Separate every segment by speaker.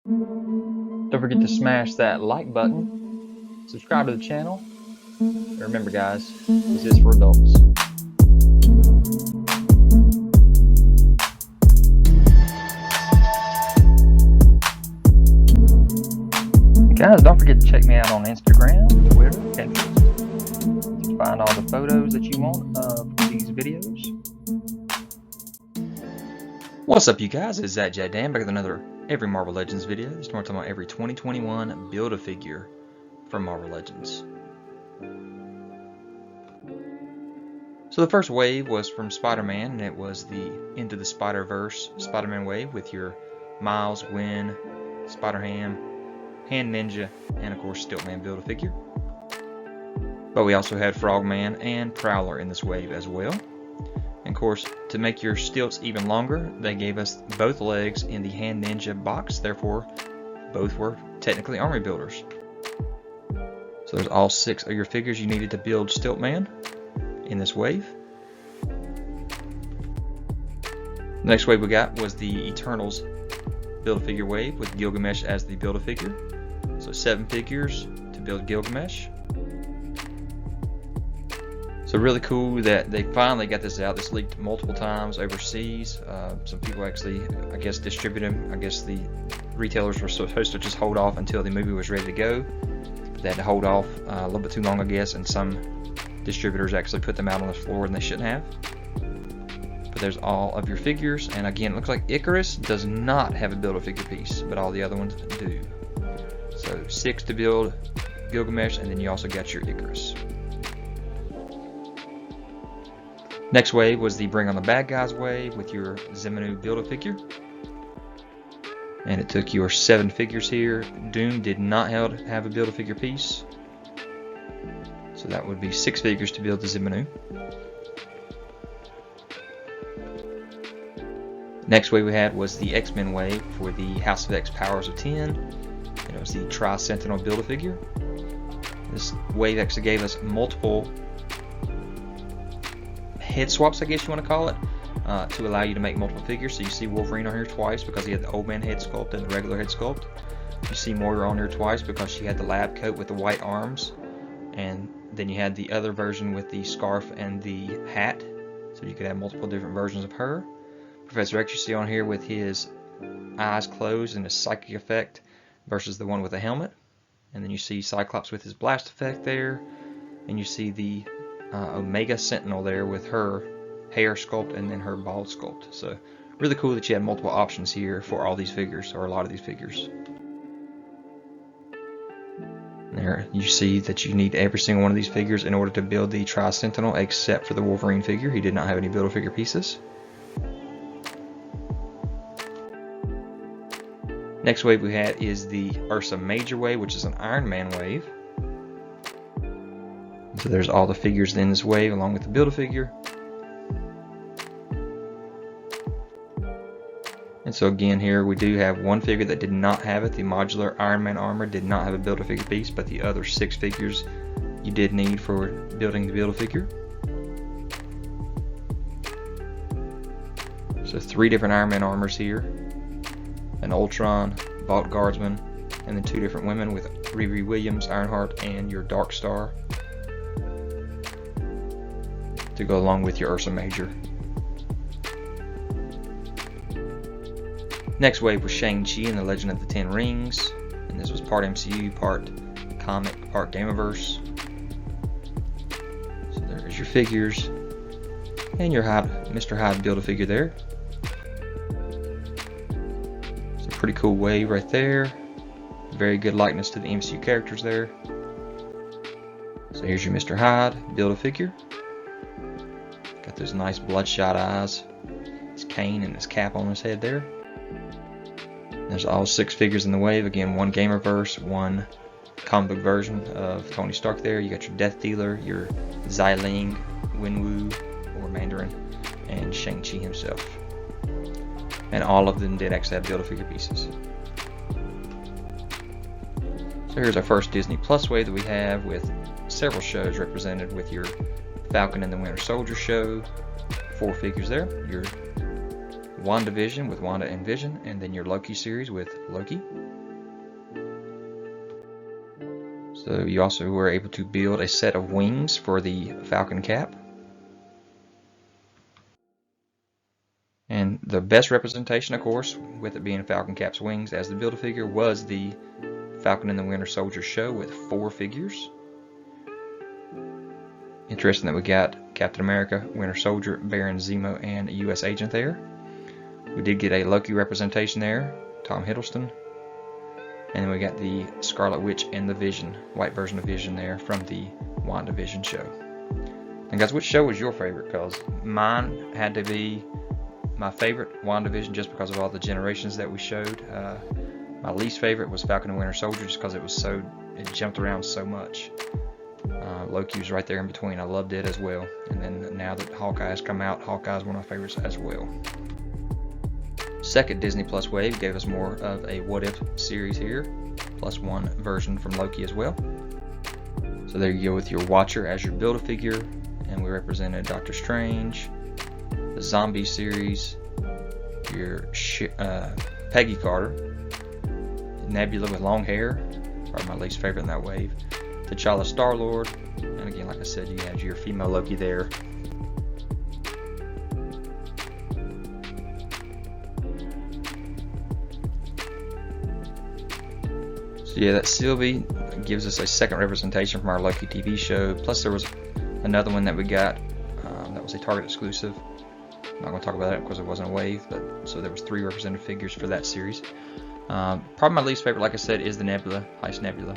Speaker 1: Don't forget to smash that like button, subscribe to the channel, and remember guys, this is for adults. Guys, don't forget to check me out on Instagram, Twitter, Pinterest to find all the photos that you want of these videos. What's up you guys, it's ZacJacDan back with another Every Marvel Legends video. This time we're talking about every 2021 Build-A-Figure from Marvel Legends. So the first wave was from Spider-Man, and it was the Into the Spider-Verse Spider-Man wave with your Miles, Gwen, Spider-Ham, Hand Ninja, and of course Stiltman Build-A-Figure. But we also had Frogman and Prowler in this wave as well. And of course, to make your stilts even longer, they gave us both legs in the Hand Ninja box, therefore both were technically army builders. So there's all 6 of your figures you needed to build Stiltman in this wave. The next wave we got was the Eternals Build-A-Figure wave with Gilgamesh as the Build-A-Figure. So 7 figures to build Gilgamesh. So really cool that they finally got this out. This leaked multiple times overseas. Some people actually, I guess, distributed them. I guess the retailers were supposed to just hold off until the movie was ready to go. They had to hold off a little bit too long, I guess, and some distributors actually put them out on the floor and they shouldn't have. But there's all of your figures, and again, it looks like Icarus does not have a Build-A-Figure piece, but all the other ones do. So 6 to build Gilgamesh, and then you also got your Icarus. Next wave was the Bring on the Bad Guys wave with your Xemnu Build-A-Figure. And it took your 7 figures here. Doom did not have a Build-A-Figure piece. So that would be 6 figures to build the Xemnu. Next wave we had was the X-Men wave for the House of X Powers of 10. And it was the tri-sentinel Build-A-Figure. This wave actually gave us multiple head swaps, I guess you want to call it, to allow you to make multiple figures. So you see Wolverine on here twice because he had the old man head sculpt and the regular head sculpt. You see Moira on here twice because she had the lab coat with the white arms, and then you had the other version with the scarf and the hat, so you could have multiple different versions of her. Professor X you see on here with his eyes closed and his psychic effect versus the one with the helmet, and then you see Cyclops with his blast effect there, and you see the Omega Sentinel there with her hair sculpt and then her bald sculpt. So really cool that you had multiple options here for all these figures, or a lot of these figures. There you see that you need every single one of these figures in order to build the Tri-Sentinel, except for the Wolverine figure. He did not have any Build-A-Figure pieces. Next wave we had is the Ursa Major wave, which is an Iron Man wave. So there's all the figures in this wave along with the Build-A-Figure. And so again here we do have one figure that did not have it. The modular Iron Man armor did not have a Build-A-Figure piece, but the other 6 figures you did need for building the Build-A-Figure. So 3 different Iron Man armors here. An Ultron, Vault Guardsman, and then 2 different women with Riri Williams, Ironheart, and your Dark Star to go along with your Ursa Major. Next wave was Shang-Chi and the Legend of the Ten Rings, and this was part MCU, part comic, part Gameverse. So there's your figures, and your Mr. Hyde Build-A-Figure there. It's a pretty cool wave right there. Very good likeness to the MCU characters there. So here's your Mr. Hyde Build-A-Figure. Got those nice bloodshot eyes, his cane and his cap on his head there. There's all 6 figures in the wave. Again, one Gamerverse, one comic book version of Tony Stark there. You got your Death Dealer, your Xiling, Wenwu, or Mandarin, and Shang-Chi himself. And all of them did actually have Build-A-Figure pieces. So here's our first Disney Plus wave that we have with several shows represented with your Falcon and the Winter Soldier show, 4 figures there. Your WandaVision with Wanda and Vision, and then your Loki series with Loki. So you also were able to build a set of wings for the Falcon cap. And the best representation, of course, with it being Falcon cap's wings as the Build-A-Figure, was the Falcon and the Winter Soldier show with 4 figures. Interesting that we got Captain America, Winter Soldier, Baron Zemo, and a U.S. agent there. We did get a Loki representation there, Tom Hiddleston. And then we got the Scarlet Witch and the Vision, white version of Vision there from the WandaVision show. And guys, which show was your favorite? Because mine had to be my favorite, WandaVision, just because of all the generations that we showed. My least favorite was Falcon and Winter Soldier, just because it jumped around so much. Loki was right there in between. I loved it as well. And then now that Hawkeye has come out, Hawkeye is one of my favorites as well. Second Disney Plus wave gave us more of a What If series here, plus 1 version from Loki as well. So there you go with your Watcher as your Build-A-Figure, and we represented Doctor Strange, the Zombie series, your Peggy Carter, Nebula with long hair, probably my least favorite in that wave, T'Challa Star-Lord, and again, like I said, you had your female Loki there. So yeah, that Sylvie gives us a second representation from our Loki TV show. Plus there was another one that we got that was a Target exclusive. I'm not going to talk about that because it wasn't a wave, but so there was 3 represented figures for that series. Probably my least favorite, like I said, is the Nebula, Heist Nebula.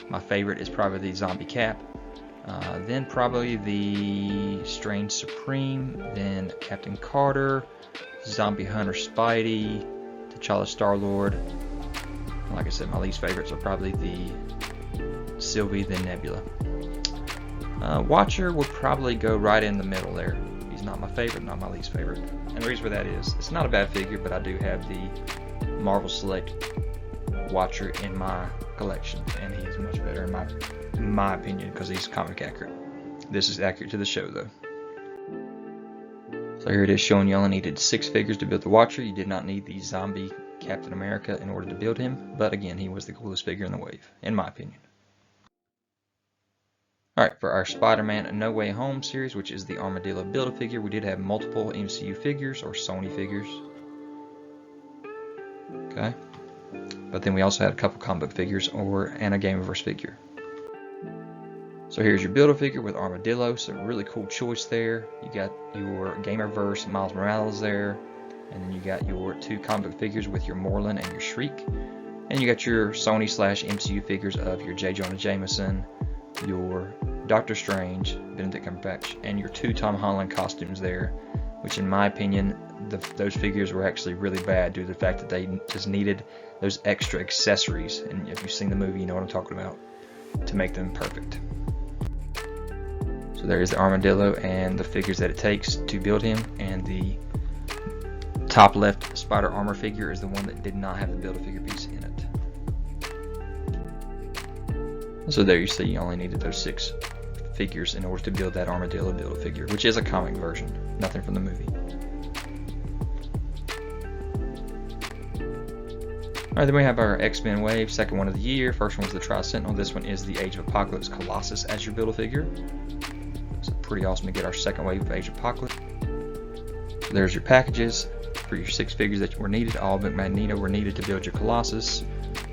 Speaker 1: My favorite is probably the Zombie Cap. Then probably the Strange Supreme, then Captain Carter, Zombie Hunter Spidey, T'Challa Star-Lord. Like I said, my least favorites are probably the Sylvie, then Nebula. Watcher would probably go right in the middle there. He's not my favorite, not my least favorite. And the reason for that is, it's not a bad figure, but I do have the Marvel Select Watcher in my collection, and he's much better in my opinion because he's comic accurate. This is accurate to the show though. So here it is showing you only needed 6 figures to build the Watcher. You did not need the Zombie Captain America in order to build him, but again, he was the coolest figure in the wave, in my opinion. Alright, for our Spider-Man No Way Home series, which is the Armadillo Build-A-Figure, we did have multiple MCU figures, or Sony figures. Okay. But then we also had a couple comic book figures and a Gamerverse figure. So here's your Build-A-Figure with Armadillo, so really cool choice there. You got your Gamerverse Miles Morales there, and then you got your 2 comic book figures with your Moreland and your Shriek. And you got your Sony/MCU figures of your J. Jonah Jameson, your Doctor Strange, Benedict Cumberbatch, and your 2 Tom Holland costumes there, which in my opinion, those figures were actually really bad due to the fact that they just needed those extra accessories, and if you've seen the movie, you know what I'm talking about, to make them perfect. So there is the Armadillo and the figures that it takes to build him, and the top left Spider Armor figure is the one that did not have the Build-A-Figure piece in it. So there you see you only needed those 6 figures in order to build that Armadillo Build-A-Figure, which is a comic version, nothing from the movie. Alright, then we have our X-Men wave, second one of the year. First one was the Tri-Sentinel. This one is the Age of Apocalypse Colossus as your Build-A-Figure. So pretty awesome to get our second wave of Age of Apocalypse. So there's your packages for your 6 figures that were needed. All but Magneto were needed to build your Colossus.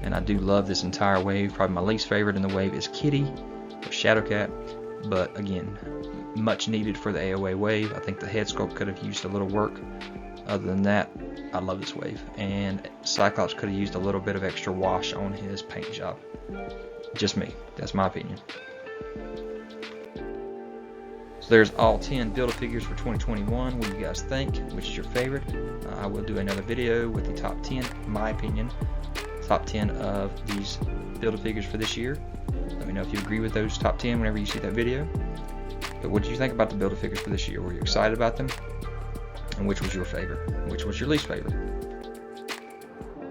Speaker 1: And I do love this entire wave. Probably my least favorite in the wave is Kitty or Shadowcat. But again, much needed for the AOA wave. I think the head sculpt could have used a little work. Other than that, I love this wave. And Cyclops could have used a little bit of extra wash on his paint job. Just me. That's my opinion. So there's all 10 Build-A-Figures for 2021. What do you guys think? Which is your favorite? I will do another video with the top 10, in my opinion, top 10 of these Build-A-Figures for this year. Let me know if you agree with those top 10 whenever you see that video. But what did you think about the Build-A-Figures for this year? Were you excited about them? And which was your favorite? Which was your least favorite?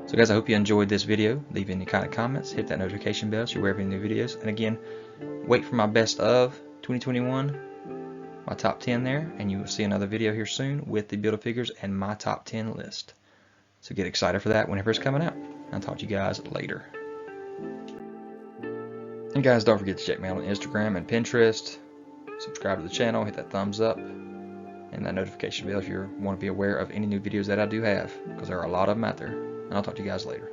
Speaker 1: So guys, I hope you enjoyed this video. Leave any kind of comments. Hit that notification bell so you're aware of any new videos. And again, wait for my best of 2021, my top 10 there. And you will see another video here soon with the Build-A-Figures and my top 10 list. So get excited for that whenever it's coming out. I'll talk to you guys later. And guys, don't forget to check me out on Instagram and Pinterest. Subscribe to the channel, hit that thumbs up, and that notification bell if you want to be aware of any new videos that I do have, because there are a lot of them out there. And I'll talk to you guys later.